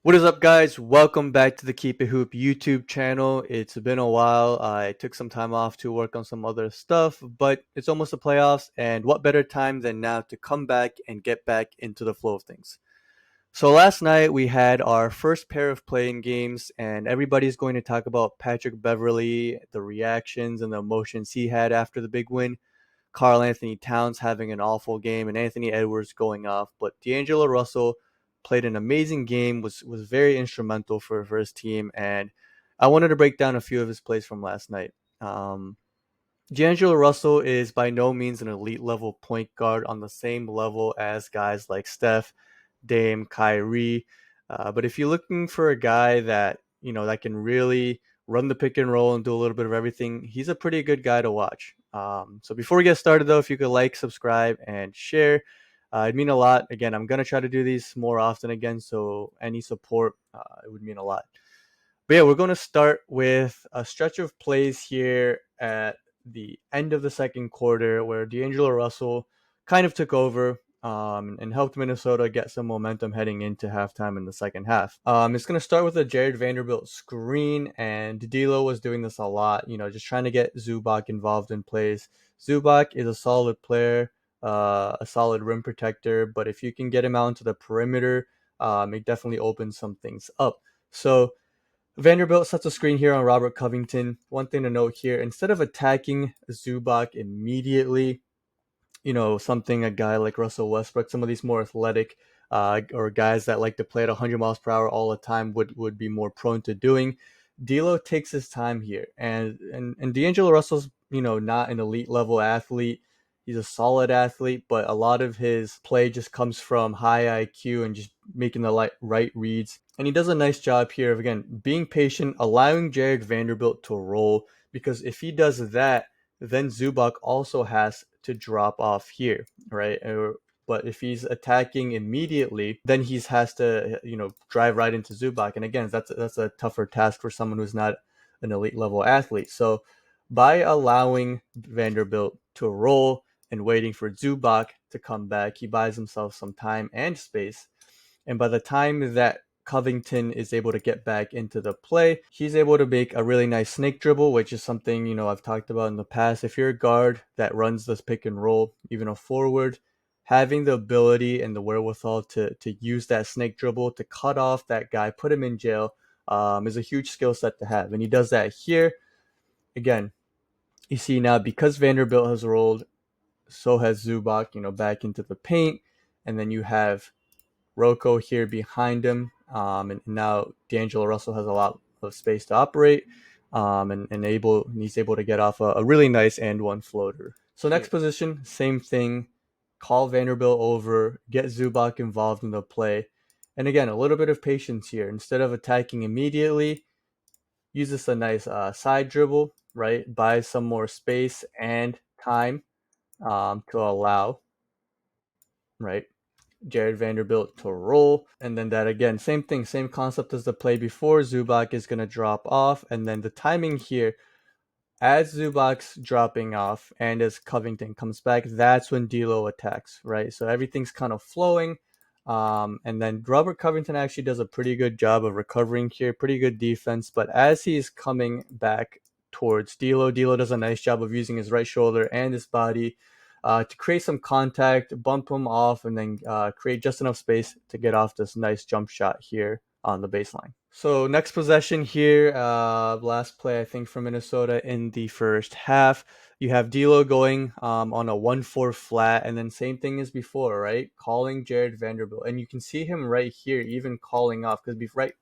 What is up, guys? Welcome back to the Keep It Hoop YouTube channel. It's been a while. I took some time off to work on some other stuff, but it's almost the playoffs, and what better time than now to come back and get back into the flow of things. So last night we had our first pair of playing games, and everybody's going to talk about Patrick Beverley, the reactions and the emotions he had after the big win. Karl Anthony Towns having an awful game, and Anthony Edwards going off. But D'Angelo Russell played an amazing game, was very instrumental for his team, and I wanted to break down a few of his plays from last night. Um, D'Angelo Russell is by no means an elite level point guard on the same level as guys like Steph, Dame, Kyrie. But if you're looking for a guy that that can really run the pick and roll and do a little bit of everything, he's a pretty good guy to watch. So before we get started, though, if you could like, subscribe, and share, it'd mean a lot. Again, I'm gonna try to do these more often again, so any support it would mean a lot. But yeah, we're going to start with a stretch of plays here at the end of the second quarter where D'Angelo Russell kind of took over and helped Minnesota get some momentum heading into halftime in the second half. It's going to start with a Jared Vanderbilt screen, and D'Lo was doing this a lot, just trying to get Zubac involved in plays. Zubac is a solid player, a solid rim protector, but if you can get him out into the perimeter, it definitely opens some things up. So Vanderbilt sets a screen here on Robert Covington. One thing to note here, instead of attacking Zubac immediately, something a guy like Russell Westbrook, some of these more athletic or guys that like to play at 100 miles per hour all the time would be more prone to doing. D'Lo takes his time here, and D'Angelo Russell's not an elite level athlete. He's a solid athlete, but a lot of his play just comes from high IQ and just making the right reads. And he does a nice job here of, again, being patient, allowing Jared Vanderbilt to roll, because if he does that, then Zubac also has to drop off here, right? But if he's attacking immediately, then he has to, drive right into Zubac. And again, that's a tougher task for someone who's not an elite level athlete. So by allowing Vanderbilt to roll and waiting for Zubac to come back, he buys himself some time and space. And by the time that Covington is able to get back into the play, he's able to make a really nice snake dribble, which is something, I've talked about in the past. If you're a guard that runs this pick and roll, even a forward, having the ability and the wherewithal to use that snake dribble to cut off that guy, put him in jail, is a huge skill set to have. And he does that here. Again, you see now, because Vanderbilt has rolled, so has Zubac, back into the paint. And then you have Rocco here behind him, and now D'Angelo Russell has a lot of space to operate, and he's able to get off a really nice and one floater. So next position, same thing. Call Vanderbilt over, get Zubac involved in the play, and again, a little bit of patience here. Instead of attacking immediately, use this a nice side dribble, right? Buy some more space and time to allow, right, Jared Vanderbilt to roll. And then that again, same thing, same concept as the play before. Zubac is going to drop off. And then the timing here, as Zubac's dropping off and as Covington comes back, that's when D'Lo attacks, right? So everything's kind of flowing. And then Robert Covington actually does a pretty good job of recovering here, pretty good defense. But as he's coming back towards D'Lo, D'Lo does a nice job of using his right shoulder and his body to create some contact, bump him off, and then create just enough space to get off this nice jump shot here on the baseline. So next possession here, last play I think from Minnesota in the first half. You have D'Lo going on a 1-4 flat, and then same thing as before, right? Calling Jared Vanderbilt, and you can see him right here, even calling off, because right,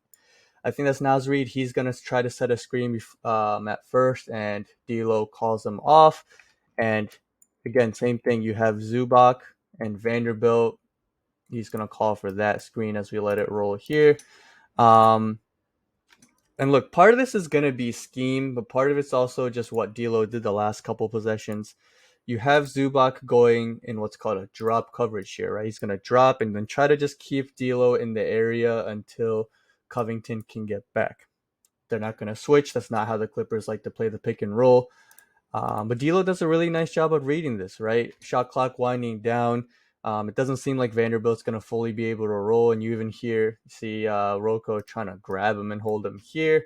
I think that's Naz Reid. He's gonna try to set a screen at first, and D'Lo calls him off. And again, same thing. You have Zubac and Vanderbilt. He's gonna call for that screen as we let it roll here. And look, part of this is going to be scheme, but part of it's also just what D'Lo did the last couple possessions. You have Zubac going in what's called a drop coverage here, right? He's going to drop and then try to just keep D'Lo in the area until Covington can get back. They're not going to switch. That's not how the Clippers like to play the pick and roll. But D'Lo does a really nice job of reading this, right? Shot clock winding down. It doesn't seem like Vanderbilt's going to fully be able to roll, and you even see Rocco trying to grab him and hold him here.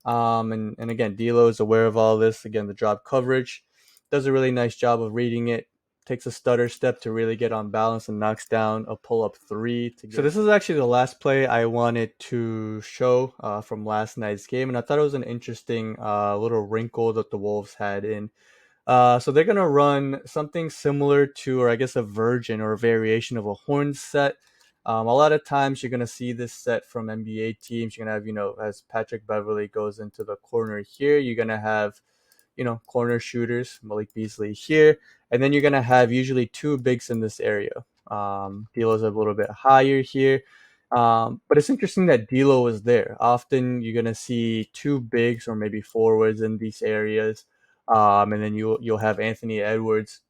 And again, D'Lo is aware of all this. Again, the drop coverage does a really nice job of reading it. Takes a stutter step to really get on balance and knocks down a pull-up three. So this is actually the last play I wanted to show from last night's game, and I thought it was an interesting little wrinkle that the Wolves had in. So they're gonna run something similar to, or I guess a version or a variation of a horn set. A lot of times you're gonna see this set from NBA teams. You're gonna have, as Patrick Beverley goes into the corner here, you're gonna have, corner shooters, Malik Beasley here, and then you're gonna have usually two bigs in this area. D'Lo's a little bit higher here, but it's interesting that D'Lo is there. Often you're gonna see two bigs or maybe forwards in these areas, and then you'll have Anthony Edwards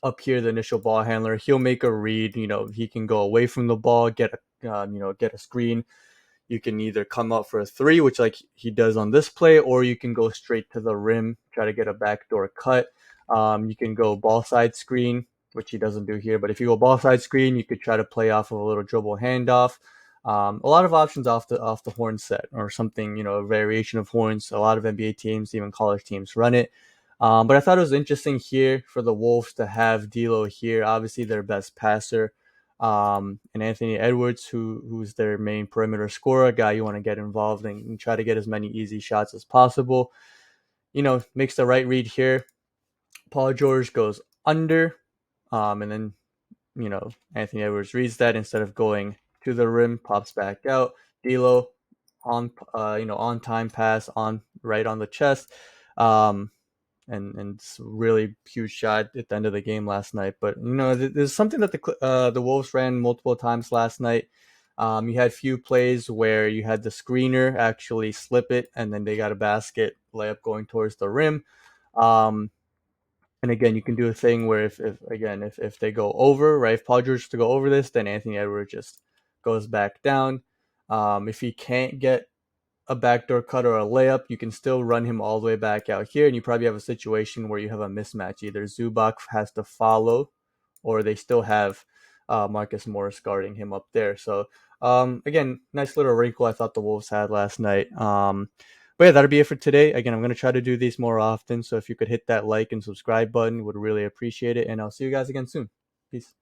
up here, the initial ball handler. He'll make a read. He can go away from the ball, get a screen. You can either come up for a three, which like he does on this play, or you can go straight to the rim, try to get a backdoor cut. You can go ball side screen, which he doesn't do here. But if you go ball side screen, you could try to play off of a little dribble handoff. A lot of options off the horn set or something, a variation of horns. A lot of NBA teams, even college teams, run it. But I thought it was interesting here for the Wolves to have D'Lo here, obviously their best passer, and Anthony Edwards, who's their main perimeter scorer, a guy you want to get involved and try to get as many easy shots as possible. Makes the right read here. Paul George goes under, and then Anthony Edwards reads that instead of going to the rim, pops back out. D'Lo on time pass on right on the chest. And it's a really huge shot at the end of the game last night. But there's something that the Wolves ran multiple times last night. You had few plays where you had the screener actually slip it, and then they got a basket layup going towards the rim. And again, you can do a thing where if they go over, right? If Paul George to go over this, then Anthony Edwards just goes back down. If he can't get a backdoor cut or a layup, you can still run him all the way back out here, and you probably have a situation where you have a mismatch. Either Zubac has to follow, or they still have Marcus Morris guarding him up there. So again, nice little wrinkle I thought the Wolves had last night. But yeah, that'll be it for today. Again, I'm going to try to do these more often, so if you could hit that like and subscribe button, would really appreciate it, and I'll see you guys again soon. Peace.